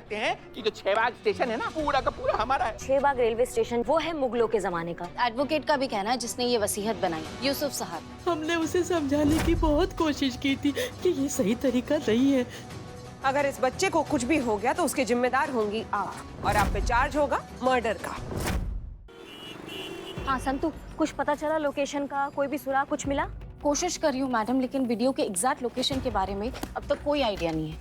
सकते हैं कि जो 6 बाग स्टेशन है ना पूरा का पूरा हमारा है। 6 बाग रेलवे स्टेशन वो है मुगलों के जमाने का। एडवोकेट का भी कहना है जिसने ये वसीयत बनाई, यूसुफ साहब। हमने उसे समझाने की बहुत कोशिश की थी कि ये सही तरीका नहीं है। अगर इस बच्चे को कुछ भी हो गया तो उसके जिम्मेदार होंगी आप, और आप पे चार्ज होगा मर्डर का। हाँ संतू, कुछ पता चला लोकेशन का? कोई भी सुराग कुछ मिला? कोशिश कर रही हूँ मैडम, लेकिन वीडियो के एग्जैक्ट लोकेशन के बारे में अब तक कोई आइडिया नहीं है।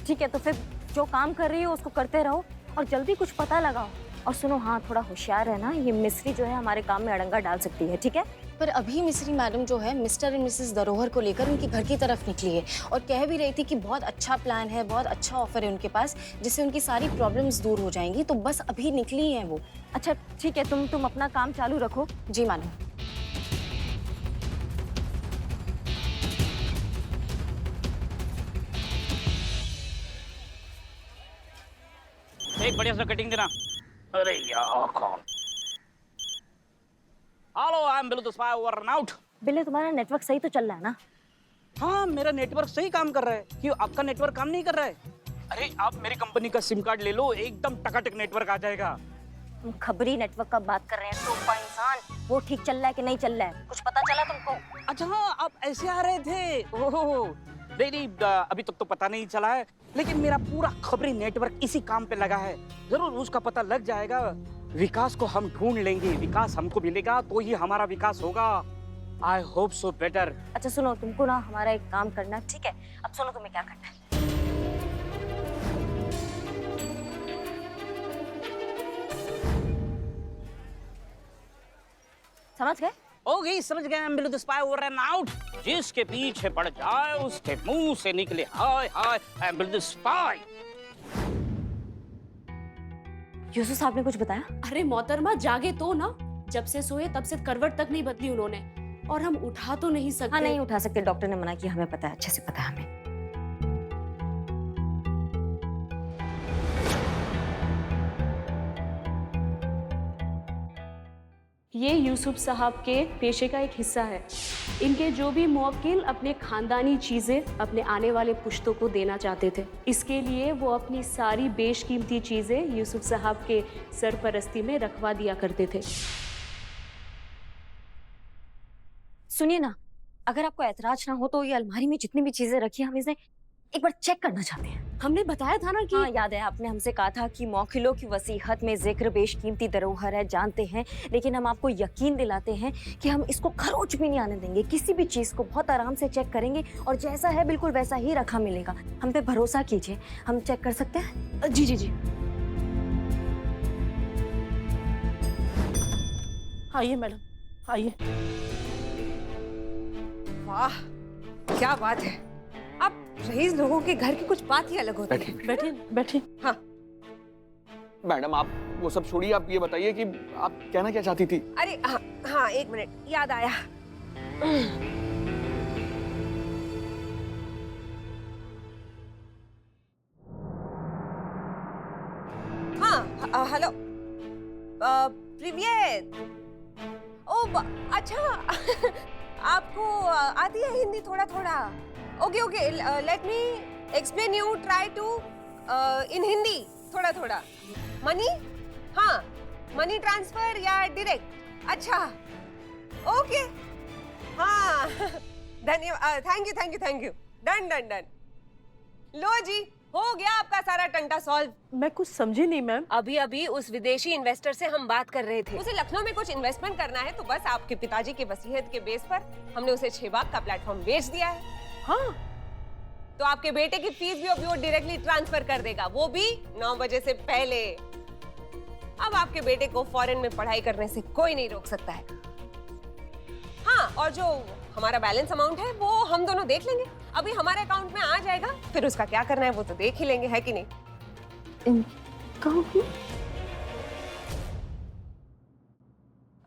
ठीक है, तो फिर जो काम कर रही हो उसको करते रहो और जल्दी कुछ पता लगाओ। और सुनो, हाँ थोड़ा होशियार है ना, ये मिस्री जो है हमारे काम में अड़ंगा डाल सकती है, ठीक है? पर अभी मिस्री मैडम जो है मिस्टर एंड मिसेस धरोहर को लेकर उनके घर की तरफ निकली है और कह भी रही थी कि बहुत अच्छा प्लान है, बहुत अच्छा ऑफर है उनके पास, जिससे उनकी सारी प्रॉब्लम्स दूर हो जाएंगी। तो बस अभी निकली हैं वो। अच्छा ठीक है, तुम अपना काम चालू रखो। जी मैडम। एक बढ़िया सा कटिंग देना। अरे यार कौन? Hello, I am Billu the spy over and out. बिल्ले, तुम्हारा नेटवर्क सही तो चल रहा है ना? हाँ, मेरा नेटवर्क सही काम कर रहा है। क्यों, आपका नेटवर्क काम नहीं कर रहा है? अरे आप मेरी कंपनी का सिम कार्ड ले लो, एकदम टकाटक नेटवर्क आ जाएगा। तुम खबरी नेटवर्क का बात कर रहे हैं, टोपा इंसान। वो ठीक चल रहा है कि नहीं चल रहा है? कुछ पता चला तुमको? अच्छा हाँ, आप ऐसे आ रहे थे। ओहो, नहीं, अभी तक तो पता नहीं चला है, लेकिन मेरा पूरा खबरी नेटवर्क इसी काम पे लगा है। जरूर उसका पता लग जाएगा। विकास को हम ढूंढ लेंगे, विकास हमको मिलेगा तो ही हमारा विकास होगा। I hope so better. अच्छा सुनो, तुमको ना हमारा एक काम करना है, ठीक है? अब सुनो तुम्हें क्या करना है। समझ गए? ओके, समझ गए। I'm Billu the spy over and out। जिसके पीछे पड़ जाए उसके मुंह से निकले हाय हाय। I'm Billu the spy। Yusuf साहब ने कुछ बताया? अरे मोहतरमा, जागे तो ना। जब से सोए तब से करवट तक नहीं बदली उन्होंने, और हम उठा तो नहीं सकते। हाँ नहीं उठा सकते, डॉक्टर ने मना किया। हमें पता है, अच्छे से पता है हमें। ये यूसुफ साहब के पेशे का एक हिस्सा है। इनके जो भी मुवक्किल अपने खानदानी चीजें अपने आने वाले पुश्तों को देना चाहते थे, इसके लिए वो अपनी सारी बेशकीमती चीजें यूसुफ साहब के सरपरस्ती में रखवा दिया करते थे। सुनिए ना, अगर आपको ऐतराज ना हो तो ये अलमारी में जितनी भी चीजें रखी हैं, हम इसे एक बार चेक करना चाहते हैं। हमने बताया था ना कि हाँ याद है, आपने हमसे कहा था कि मौकिलों की वसीहत में जिक्र बेशकीमती धरोहर है, जानते हैं, लेकिन हम आपको यकीन दिलाते हैं कि हम इसको खरोच भी नहीं आने देंगे। किसी भी चीज को बहुत आराम से चेक करेंगे और जैसा है बिल्कुल वैसा ही रखा मिलेगा। हम पे भरोसा कीजिए, हम चेक कर सकते हैं? जी जी जी। आइए मैडम, आइए। वाह क्या बात है। अब रईस लोगों के घर की कुछ बात ही अलग होती है। बैठिए बैठिए। हाँ मैडम आप वो सब छोड़िए, आप ये बताइए कि आप कहना क्या चाहती थी? अरे हाँ एक मिनट, याद आया। हाँ हेलो प्रीवियस। अच्छा आपको आती है हिंदी थोड़ा थोड़ा? Okay okay, let me explain you, try to in Hindi थोड़ा थोड़ा। मनी, हाँ मनी ट्रांसफर या डायरेक्ट? अच्छा ओके, हाँ धन्यवाद, थैंक यू। डन। लो जी, हो गया आपका सारा टंटा सॉल्व। मैं कुछ समझी नहीं मैम। अभी उस विदेशी इन्वेस्टर से हम बात कर रहे थे। उसे लखनऊ में कुछ इन्वेस्टमेंट करना है, तो बस आपके पिताजी के वसीयत के बेस पर हमने उसे 6 बाग का प्लेटफॉर्म बेच दिया है। हाँ, तो आपके बेटे की फीस भी अभी वो डायरेक्टली ट्रांसफर कर देगा, वो भी 9 बजे से पहले। अब आपके बेटे को फॉरेन में पढ़ाई करने से कोई नहीं रोक सकता है। हाँ, और जो हमारा बैलेंस अमाउंट है वो हम दोनों देख लेंगे। अभी हमारे अकाउंट में आ जाएगा, फिर उसका क्या करना है वो तो देख ही लेंगे, है कि नहीं?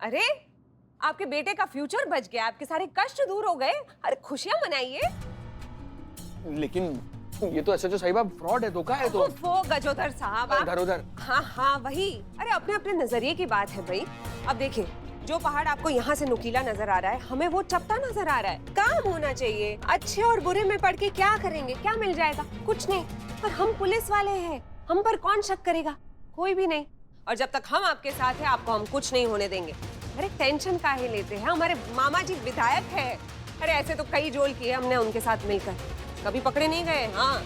अरे आपके बेटे का फ्यूचर बच गया, आपके सारे कष्ट दूर हो गए। अरे खुशियां मनाइए। लेकिन ये तो SHO साहिबा फ्रॉड है, धोखा है। तो वो गजोदर साहब, धरोधर। हाँ वही। अरे अपने अपने नजरिए की बात है भाई। अब देखिए, जो पहाड़ आपको यहाँ से नुकीला नजर आ रहा है, हमें वो चपटा नजर आ रहा है। काम होना चाहिए। अच्छे और बुरे में पढ़ के क्या करेंगे, क्या मिल जाएगा? कुछ नहीं। पर हम पुलिस वाले हैं, हम पर कौन शक करेगा? कोई भी नहीं। और जब तक हम आपके साथ हैं, आपको हम कुछ नहीं होने देंगे। अरे टेंशन काहे लेते हैं? हमारे मामा जी विधायक है। अरे ऐसे तो कई जोल किए हमने उनके साथ मिलकर, कभी पकड़े नहीं गए। हाँ,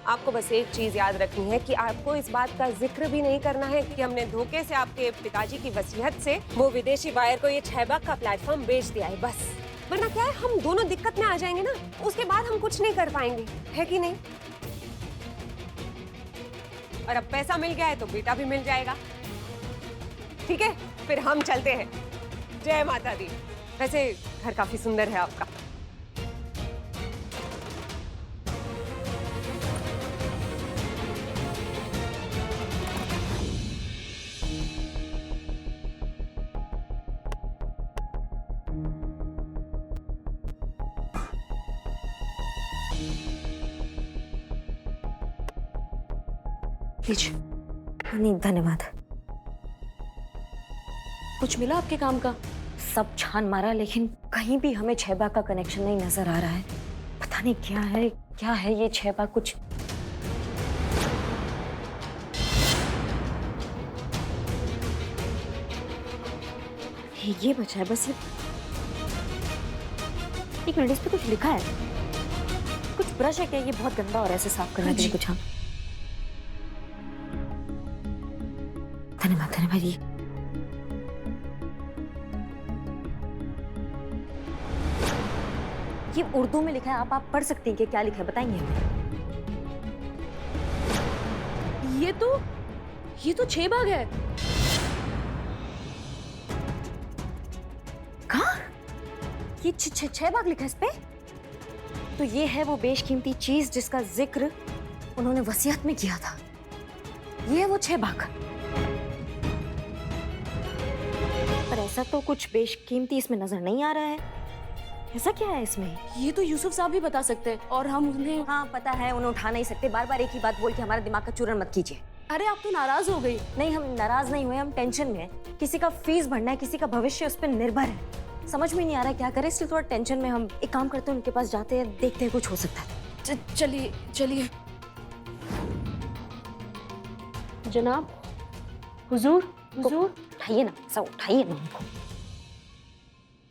आपको बस एक चीज याद रखनी है कि आपको इस बात का जिक्र भी नहीं करना है कि हमने धोखे से आपके पिताजी की वसीयत से वो विदेशी बायर को ये 6 बाग का प्लेटफॉर्म बेच दिया है, बस। वरना क्या है, हम दोनों दिक्कत में आ जाएंगे ना, उसके बाद हम कुछ नहीं कर पाएंगे, है कि नहीं? और अब पैसा मिल गया है तो बेटा भी मिल जाएगा। ठीक है, फिर हम चलते हैं। जय माता दी। वैसे घर काफी सुंदर है आपका। लीजिए। नहीं धन्यवाद। कुछ मिला आपके काम का? सब छान मारा लेकिन कहीं भी हमें 6 बाग का कनेक्शन नहीं नजर आ रहा है। पता नहीं क्या है ये 6 बाग। कुछ ये बचा है बस। ये एक मिनट, इस पे कुछ लिखा है। कुछ ब्रश है क्या? ये बहुत गंदा और ऐसे साफ करने के लिए कुछ। हाँ धन्यवाद धन्यवाद। ये उर्दू में लिखा है। आप पढ़ सकती हैं कि क्या लिखा है? बताएंगे हमें। ये तो 6 बाग है। कहाँ? ये 6 बाग लिखा है इस पे? तो ये है वो बेशकीमती चीज जिसका जिक्र उन्होंने वसीयत में किया था। ये है वो 6 बाग। पर ऐसा तो कुछ बेशकीमती इसमें नजर नहीं आ रहा है। ऐसा क्या है इसमें? ये तो यूसुफ साहब भी बता सकते हैं और हम उन्हें। हाँ पता है, उन्हें उठा नहीं सकते। बार बार एक ही बात बोल के हमारा दिमाग का चूरन मत कीजिए। अरे आप तो नाराज हो गई। नहीं, हम नाराज नहीं हुए, हम टेंशन में हैं। किसी का फीस भरना है, किसी का भविष्य उस पर निर्भर है। समझ में नहीं आ रहा क्या करें, इसलिए थोड़ा टेंशन में। हम एक काम करते हैं, उनके पास जाते हैं, देखते हैं कुछ हो सकता है। चलिए जनाब। हुजूर उठाइए ना, सब उठाइए ना उनको।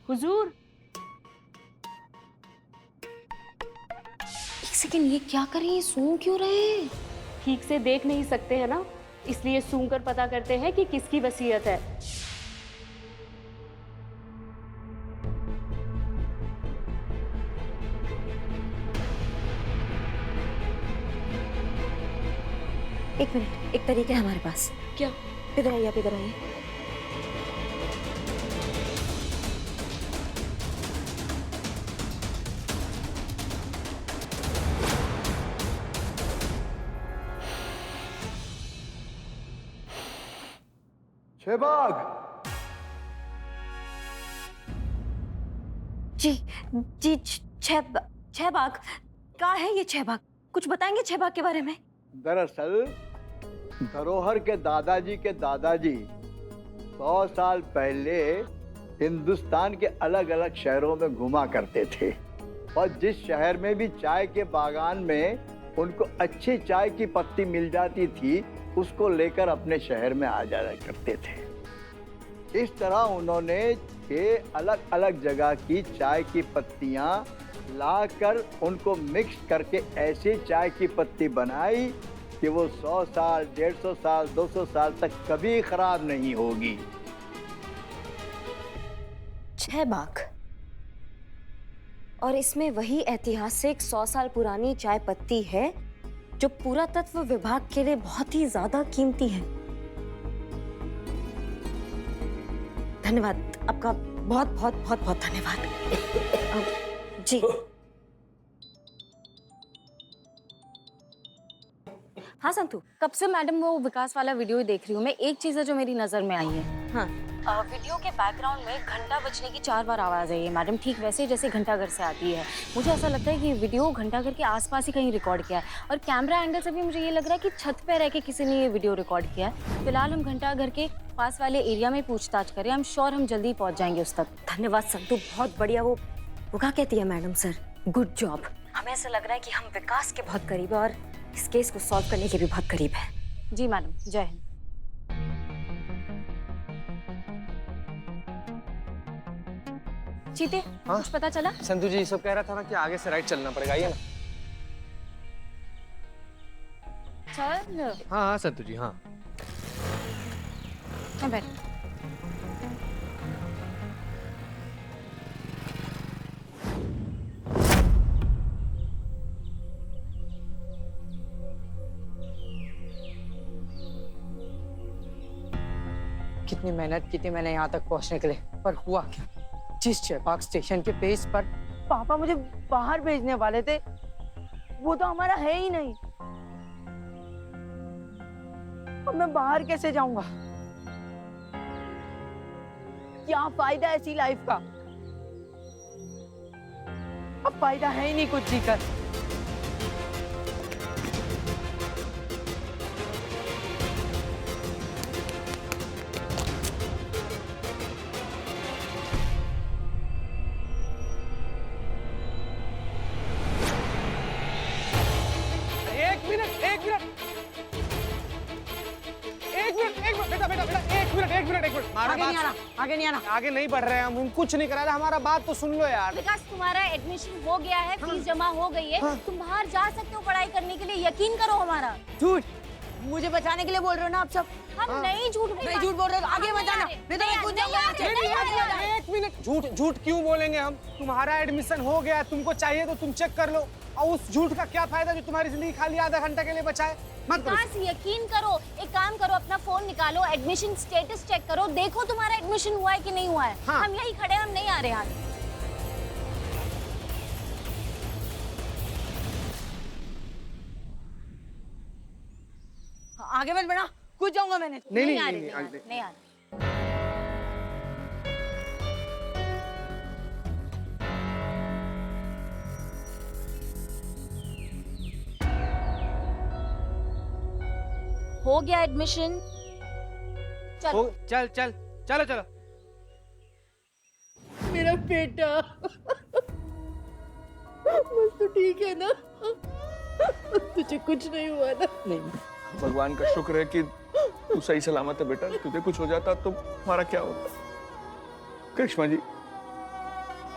हुजूर। एक सेकंड, ये क्या कर रही है? सूंघ क्यों रहे हैं? ठीक से देख नहीं सकते हैं ना, इसलिए सूंघ कर पता करते हैं कि किसकी वसीयत है। एक मिनट, एक तरीका है हमारे पास। क्या? इधर आइए, आप इधर आइए। छह बाग। जी 6 बाग। क्या है ये 6 बाग? कुछ बताएंगे 6 बाग के बारे में? दरअसल धरोहर के दादाजी 100 साल पहले हिंदुस्तान के अलग अलग शहरों में घुमा करते थे और जिस शहर में भी चाय के बागान में उनको अच्छी चाय की पत्ती मिल जाती थी उसको लेकर अपने शहर में आ जाया करते थे। इस तरह उन्होंने 6 अलग अलग जगह की चाय की पत्तियां लाकर उनको मिक्स करके ऐसी चाय की पत्ती बनाई कि वो 100 साल, 150 साल, 200 साल तक कभी खराब नहीं होगी। 6 बाग। और इसमें वही ऐतिहासिक 100 साल पुरानी चाय पत्ती है जो पुरातत्व विभाग के लिए बहुत ही ज्यादा कीमती है। धन्यवाद आपका, बहुत बहुत बहुत बहुत धन्यवाद। जी हाँ संतू। कब से मैडम वो विकास वाला वीडियो ही देख रही हूँ मैं। एक चीज है जो मेरी नजर में आई है। हाँ, वीडियो के बैकग्राउंड में घंटा बजने की 4 बार आवाज आई है मैडम, ठीक वैसे जैसे घंटाघर से आती है। मुझे ऐसा लगता है कि वीडियो घंटाघर के आसपास ही कहीं रिकॉर्ड किया है और कैमरा एंगल से भी मुझे ये लग रहा है कि छत पे रह के किसी ने ये वीडियो रिकॉर्ड किया है। फिलहाल हम घंटाघर के पास वाले एरिया में पूछताछ करें। आई एम श्योर हम जल्दी पहुंच जाएंगे उस तक। धन्यवाद संतू, बहुत बढ़िया। वो क्या कहती है मैडम सर? Good job. हमें ऐसा लग रहा है कि हम विकास के बहुत करीब है और इस केस को सॉल्व करने के भी बहुत करीब है। जी मैडम, जय हिंद। चीते, कुछ पता चला? संतु जी सब कह रहा था ना कि आगे से राइट चलना पड़ेगा, आइए ना। चल। हाँ हाँ संतु जी, हाँ। बैठ। कितनी मेहनत की थी मैंने यहाँ तक पहुँचने के लिए, पर हुआ क्या? जिस शहबाग स्टेशन के बेस पर पापा मुझे बाहर भेजने वाले थे, वो तो हमारा है ही नहीं। अब मैं बाहर कैसे जाऊंगा? क्या फायदा ऐसी लाइफ का? अब फायदा है ही नहीं कुछ जीकर। आगे नहीं आना। आगे नहीं बढ़ रहे हैं हम कुछ नहीं करा रहे, हमारा बात तो सुन लो यार। विकास, तुम्हारा एडमिशन हो गया है, फीस जमा हो गई है, तुम बाहर जा सकते हो पढ़ाई करने के लिए, यकीन करो हमारा। झूठ, मुझे बचाने के लिए बोल रहे हो ना आप सब? हम नहीं झूठ बोल रहे हो, आगे मत जाना, नहीं तो मैं कूद जाऊंगा यहाँ से। एक मिनट, झूठ क्यों बोलेंगे हम? तुम्हारा एडमिशन हो गया, तुमको चाहिए तो तुम चेक कर लो, और उस झूठ का क्या फायदा जो तुम्हारी जिंदगी खाली आधा घंटा के लिए बचाए? मत करो। विकास, यकीन करो, एक काम करो, अपना फोन निकालो, एडमिशन स्टेटस चेक करो, देखो तुम्हारा एडमिशन हुआ है कि नहीं हुआ है। हाँ। हम यही खड़े हैं, हम नहीं आ रहे आगे। आगे मत बढ़ा, कूद जाऊंगा मैंने। नहीं आ रहे। हो गया एडमिशन। चलो चल चल चलो चलो। मेरा बेटा बस तो ठीक है ना? तुझे कुछ नहीं हुआ ना? नहीं, भगवान का शुक्र है कि तू सही सलामत है बेटा। तुझे कुछ हो जाता तो हमारा क्या होता? करिश्मा जी,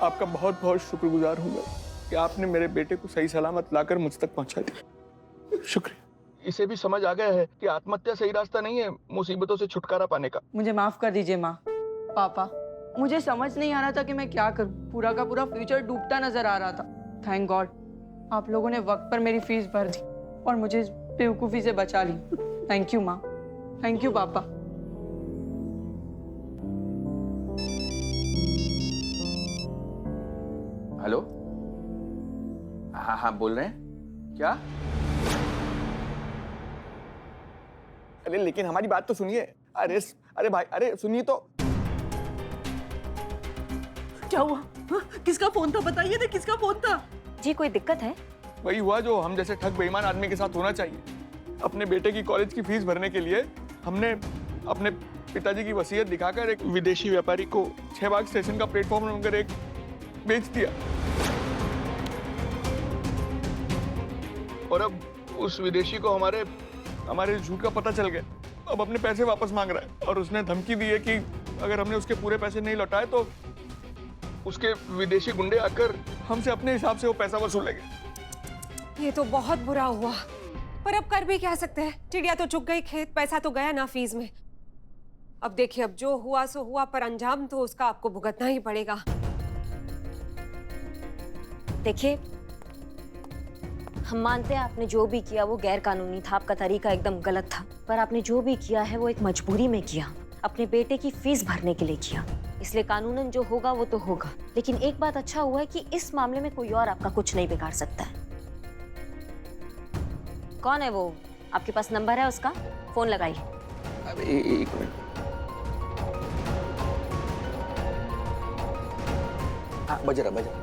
आपका बहुत बहुत शुक्रगुजार हूँ मैं कि आपने मेरे बेटे को सही सलामत लाकर मुझ तक पहुंचा दिया। शुक्रिया। इसे भी समझ आ गया है कि आत्महत्या सही रास्ता नहीं है मुसीबतों से छुटकारा पाने का। मुझे माफ कर दीजिए माँ, पापा। मुझे समझ नहीं आ रहा था कि मैं क्या करूं। पूरा का पूरा फ्यूचर डूबता नजर आ रहा था। थैंक गॉड आप लोगों ने वक्त पर मेरी फीस भर दी और मुझे इस बेवकूफी से बचा ली। थैंक यू माँ, थैंक यू पापा। हेलो, हाँ हाँ बोल रहे हैं क्या? अरे लेकिन हमारी बात तो सुनिए। अरे भाई, अरे सुनिए तो। क्या हुआ? हाँ? किसका फोन था? बताइए ना, किसका फोन था? जी कोई दिक्कत है? वही हुआ जो हम जैसे ठग बेईमान आदमी के साथ होना चाहिए। अपने बेटे की कॉलेज की फीस भरने के लिए हमने अपने पिताजी की वसीयत दिखाकर एक विदेशी व्यापारी को शहबाग स्टेशन का प्लेटफॉर्म नंबर 1 बेच दिया, और अब उस विदेशी को हमारे झूठ का पता चल गया। अब अपने पैसे वापस मांग रहा है और उसने धमकी दी है कि अगर हमने उसके पूरे पैसे नहीं लौटाए तो उसके विदेशी गुंडे आकर हमसे अपने हिसाब से वो पैसा वसूलेंगे। ये तो बहुत बुरा हुआ, पर अब कर भी क्या सकते हैं? चिड़िया तो चुग गई खेत, पैसा तो गया ना फीस में। अब देखिए, अब जो हुआ सो हुआ, पर अंजाम तो उसका आपको भुगतना ही पड़ेगा। देखिए, हम मानते हैं आपने जो भी किया वो गैर कानूनी था, आपका तरीका एकदम गलत था, पर आपने जो भी किया है वो एक मजबूरी में किया, अपने बेटे की फीस भरने के लिए किया। इसलिए कानूनन जो होगा वो तो होगा, लेकिन एक बात अच्छा हुआ है कि इस मामले में कोई और आपका कुछ नहीं बिगाड़ सकता है। कौन है वो? आपके पास नंबर है उसका? फोन लगाइए। अब एक मिनट। हाँ, बज रहा।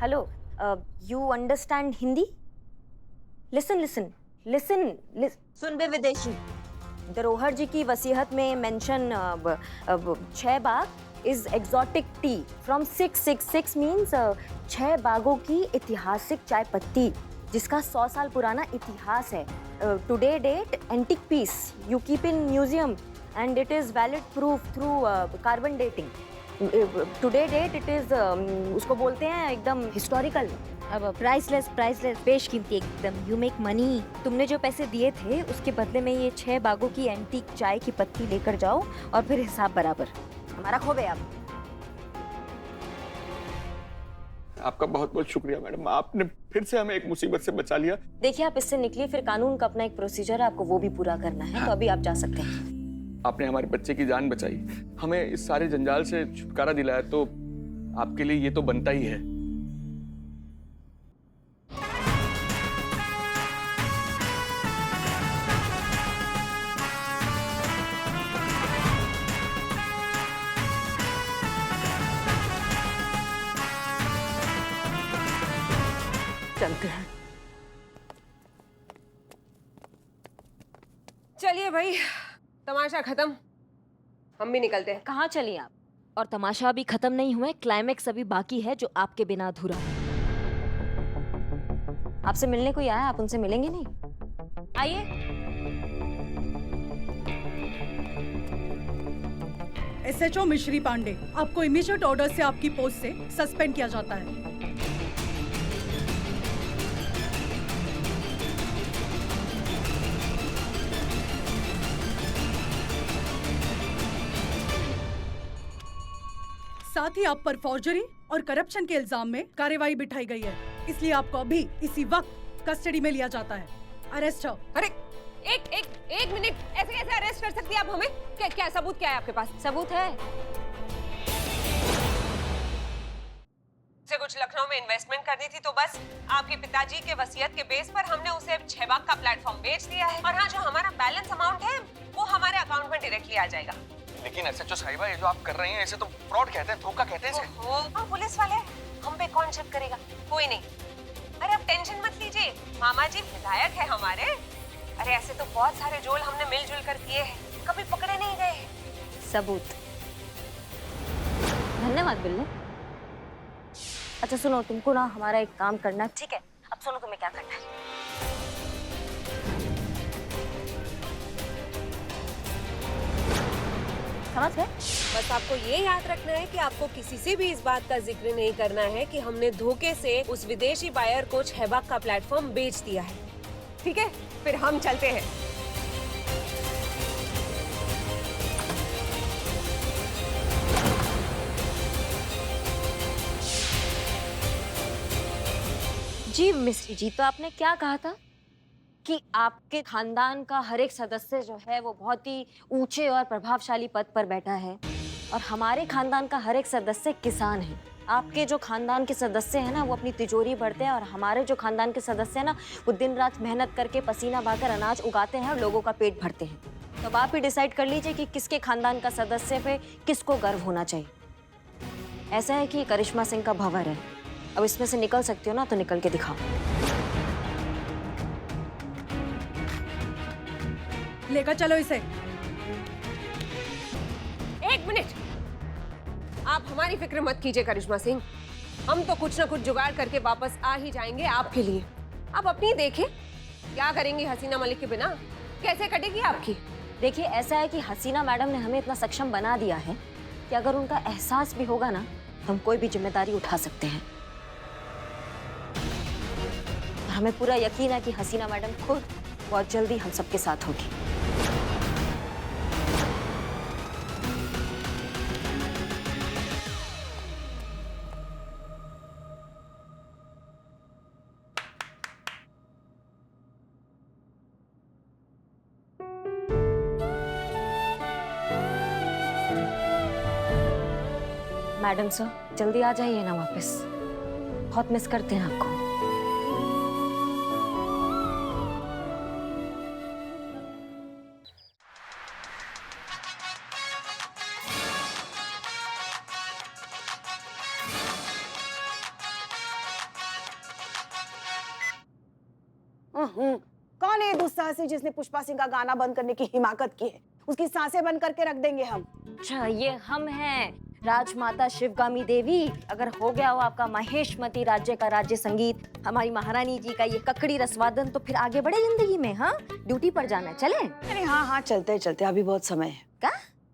Hello, you understand Hindi? Listen. सुन बे विदेशी, धरोहर जी की वसीयत में मेंशन 6 बाग is exotic tea from 666 means 6 बागों की ऐतिहासिक चाय पत्ती जिसका 100 साल पुराना इतिहास है. Today date antique piece you keep in museum and it is valid proof through carbon dating. Today date it is उसको बोलते हैं एकदम historical. अब प्राइसलेस बेशकीमती एकदम. You make money. तुमने जो पैसे दिए थे उसके बदले में ये 6 बागों की एंटीक चाय की पत्ती लेकर जाओ और फिर हिसाब बराबर. हमारा खो गया. आपका बहुत बहुत शुक्रिया मैडम, आपने फिर से हमें एक मुसीबत से बचा लिया. देखिए आप इससे निकलिए, फिर कानून का अपना एक प्रोसीजर है, आपको वो भी पूरा करना है. तो अभी आप जा सकते हैं. आपने हमारे बच्चे की जान बचाई, हमें इस सारे जंजाल से छुटकारा दिलाया, तो आपके लिए ये तो बनता ही है. चलते हैं. चलिए भाई, तमाशा खत्म, हम भी निकलते हैं. कहाँ चलिए आप? और तमाशा अभी खत्म नहीं हुआ है, क्लाइमेक्स अभी बाकी है जो आपके बिना अधूरा है. आपसे मिलने कोई आया, आप उनसे मिलेंगे नहीं? आइए. एसएचओ मिश्री पांडे, आपको इमीडिएट ऑर्डर से आपकी पोस्ट से सस्पेंड किया जाता है. साथ ही आप पर फॉर्जरी और करप्शन के इल्जाम में कार्यवाही बिठाई गई है, इसलिए आपको अभी इसी वक्त कस्टडी में लिया जाता है. अरेस्ट हो. अरे एक मिनट, ऐसे कैसे अरेस्ट कर सकती हैं आप हमें? क्या सबूत क्या है आपके पास? सबूत है. से कुछ लखनऊ में इन्वेस्टमेंट करनी थी, तो बस आपके पिताजी के वसीयत के बेस पर हमने उसे 6 बाग का प्लेटफॉर्म बेच दिया है. और हाँ, जो हमारा बैलेंस अमाउंट है वो हमारे अकाउंट में डायरेक्टली आ जाएगा. लेकिन एसएचओ साहिबा, ये जो आप कर रहे हैं इसे तो फ्रॉड कहते हैं, धोखा कहते हैं इसे. हाँ, पुलिस वाले हम पे कौन शक करेगा? कोई नहीं. अरे आप टेंशन मत लीजिए, मामा जी विधायक है हमारे. अरे ऐसे तो बहुत सारे जोल हमने मिलजुल कर किए हैं, कभी पकड़े नहीं गए. सबूत. धन्यवाद बिल्ले. अच्छा सुनो, तुमको ना हमारा एक काम करना है. ठीक है, अब सुनो तुम्हें क्या करना है. समझ गए? बस आपको ये याद रखना है कि आपको किसी से भी इस बात का जिक्र नहीं करना है कि हमने धोखे से उस विदेशी बायर को 6 बाग का प्लेटफॉर्म बेच दिया है. ठीक है, फिर हम चलते हैं. जी मिस्री जी, तो आपने क्या कहा था कि आपके खानदान का हर एक सदस्य जो है वो बहुत ही ऊंचे और प्रभावशाली पद पर बैठा है और हमारे खानदान का हर एक सदस्य किसान है. आपके जो खानदान के सदस्य हैं ना वो अपनी तिजोरी भरते हैं और हमारे जो खानदान के सदस्य हैं ना वो दिन रात मेहनत करके पसीना बहाकर अनाज उगाते हैं और लोगों का पेट भरते हैं. तो अब आप ही डिसाइड कर लीजिए कि किसके खानदान का सदस्य पे किसको गर्व होना चाहिए. ऐसा है कि करिश्मा सिंह का भंवर है, अब इसमें से निकल सकती हो ना तो निकल के दिखाओ. लेकर चलो इसे. एक मिनट, आप हमारी फिक्र मत कीजिए करिश्मा सिंह, हम तो कुछ ना कुछ जुगाड़ करके वापस आ ही जाएंगे आपके लिए. आप अपनी देखें, क्या करेंगी हसीना मलिक के बिना, कैसे कटेगी आपकी. देखिए ऐसा है कि हसीना मैडम ने हमें इतना सक्षम बना दिया है कि अगर उनका एहसास भी होगा ना तो हम कोई भी जिम्मेदारी उठा सकते हैं. हमें पूरा यकीन है कि हसीना मैडम खुद बहुत जल्दी हम सबके साथ होगी. मैडम सर जल्दी आ जाइए ना वापस, बहुत मिस करते हैं आपको. कौन है ये दुस्साहसी जिसने पुष्पा सिंह का गाना बंद करने की हिमाकत की है? उसकी सांसें बंद करके रख देंगे हम. अच्छा ये हम हैं राजमाता शिवगामी देवी, अगर हो गया हो आपका महेशमती राज्य का राज्य संगीत, हमारी महारानी जी का ये ककड़ी रसवादन, तो फिर आगे बढ़े जिंदगी में। हाँ, ड्यूटी पर जाना है, चले? अरे हाँ हाँ, चलते चलते, अभी बहुत समय है। क्या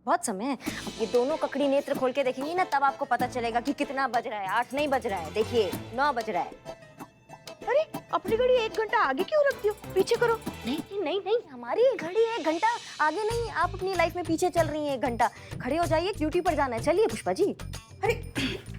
बहुत समय है? अब ये दोनों ककड़ी नेत्र खोल के देखेंगी ना, तब आपको पता चलेगा कि कितना बज रहा है। 8 नहीं बज रहा है, देखिए 9 बज रहा है। अरे अपनी घड़ी 1 घंटा आगे क्यों रखती हो? पीछे करो। नहीं, हमारी घड़ी 1 घंटा आगे नहीं, आप अपनी लाइफ में पीछे चल रही हैं 1 घंटा। खड़े हो जाइए, ड्यूटी पर जाना है। चलिए पुष्पा जी। अरे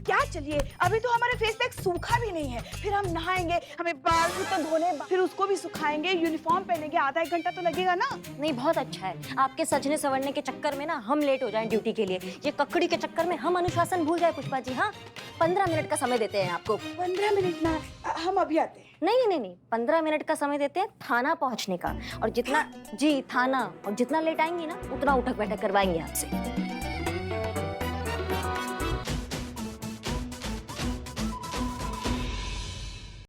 क्या चलिए, अभी तो हमारे फेस पे सूखा भी नहीं है, फिर हम नहाएंगे, हमें बाल भी तो धोने, फिर उसको भी सुखाएंगे, यूनिफॉर्म पहनेंगे, आधा 1 घंटा तो लगेगा ना। नहीं, बहुत अच्छा है। आपके सजने संवरने के चक्कर में ना हम लेट हो जाएं ड्यूटी के लिए, ये ककड़ी के चक्कर में हम अनुशासन भूल जाए पुष्पा जी। हाँ, 15 मिनट का समय देते हैं आपको। 15 मिनट ना, हम अभी आते हैं। नहीं, 15 मिनट का समय देते हैं थाना पहुंचने का, और जितना जी थाना, और जितना लेट आएंगी ना उतना उठक बैठक करवाएंगे आपसे।